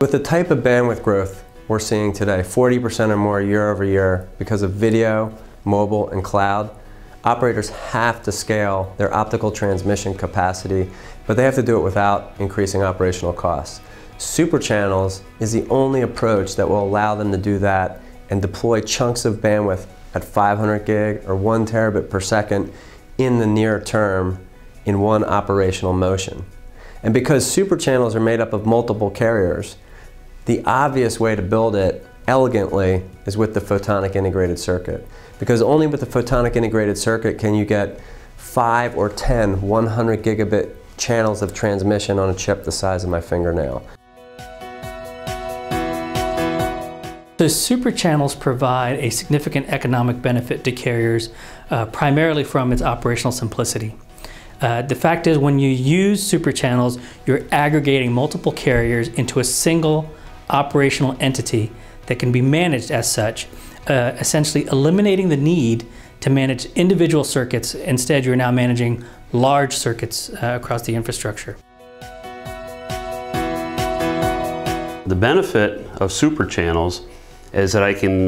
With the type of bandwidth growth we're seeing today, 40% or more year over year because of video, mobile, and cloud, operators have to scale their optical transmission capacity, but they have to do it without increasing operational costs. Super channels is the only approach that will allow them to do that and deploy chunks of bandwidth at 500 gig or 1 terabit per second in the near term in one operational motion. And because super channels are made up of multiple carriers, the obvious way to build it elegantly is with the photonic integrated circuit. Because only with the photonic integrated circuit can you get 5 or 10 100 gigabit channels of transmission on a chip the size of my fingernail. The super channels provide a significant economic benefit to carriers, primarily from its operational simplicity. The fact is, when you use super channels, you're aggregating multiple carriers into a single operational entity that can be managed as such, essentially eliminating the need to manage individual circuits. Instead, you're now managing large circuits across the infrastructure. The benefit of super channels is that I can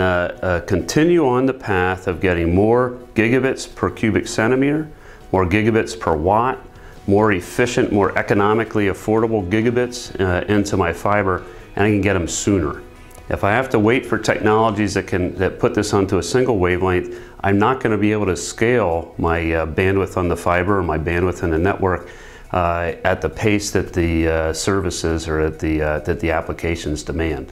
continue on the path of getting more gigabits per cubic centimeter, more gigabits per watt, more efficient, more economically affordable gigabits into my fiber, and I can get them sooner. If I have to wait for technologies that put this onto a single wavelength, I'm not going to be able to scale my bandwidth on the fiber or my bandwidth in the network at the pace that the services or that the applications demand.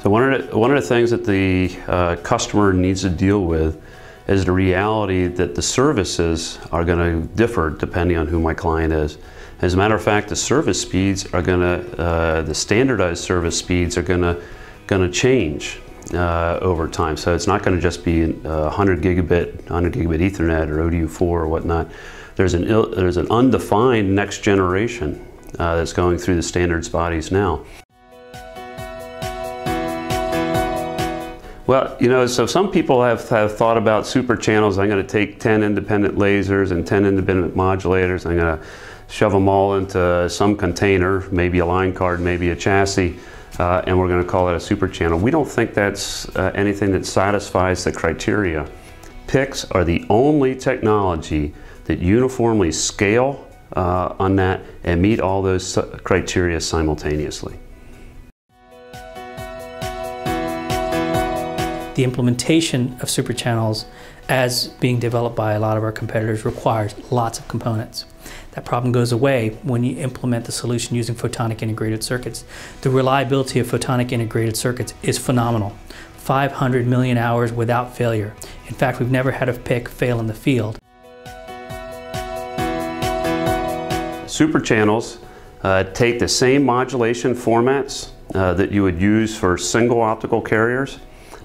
So one of the things that the customer needs to deal with is the reality that the services are going to differ depending on who my client is. As a matter of fact, the service speeds are going to, the standardized service speeds are going to change over time. So it's not going to just be 100 gigabit Ethernet or ODU4 or whatnot. There's an undefined next generation that's going through the standards bodies now. Well, you know, so some people have thought about super channels. I'm going to take 10 independent lasers and 10 independent modulators. I'm going to shove them all into some container, maybe a line card, maybe a chassis, and we're going to call it a super channel. We don't think that's anything that satisfies the criteria. PICs are the only technology that uniformly scale on that and meet all those criteria simultaneously. The implementation of super channels, as being developed by a lot of our competitors, requires lots of components. That problem goes away when you implement the solution using photonic integrated circuits. The reliability of photonic integrated circuits is phenomenal. 500 million hours without failure. In fact, we've never had a PIC fail in the field. Super channels take the same modulation formats that you would use for single optical carriers,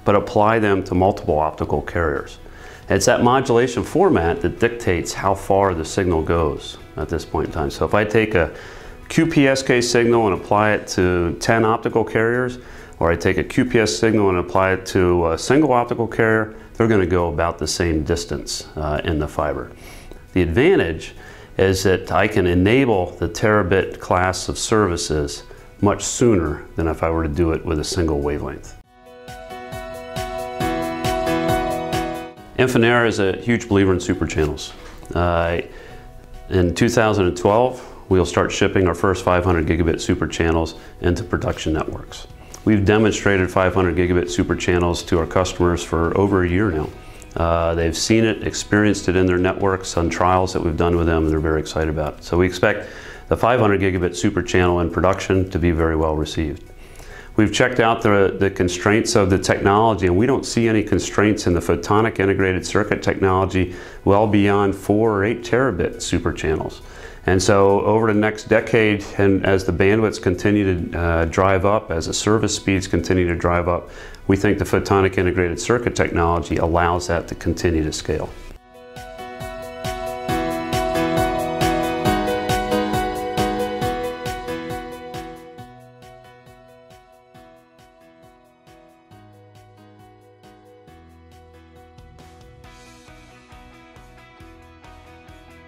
but apply them to multiple optical carriers. It's that modulation format that dictates how far the signal goes at this point in time. So if I take a QPSK signal and apply it to 10 optical carriers, or I take a QPS signal and apply it to a single optical carrier, they're going to go about the same distance in the fiber. The advantage is that I can enable the terabit class of services much sooner than if I were to do it with a single wavelength. Infinera is a huge believer in super channels. In 2012, we'll start shipping our first 500 gigabit super channels into production networks. We've demonstrated 500 gigabit super channels to our customers for over a year now. They've seen it, experienced it in their networks on trials that we've done with them, and they're very excited about it. So we expect the 500 gigabit super channel in production to be very well received. We've checked out the constraints of the technology, and we don't see any constraints in the photonic integrated circuit technology well beyond 4 or 8 terabit super channels. And so over the next decade, and as the bandwidths continue to drive up, as the service speeds continue to drive up, we think the photonic integrated circuit technology allows that to continue to scale.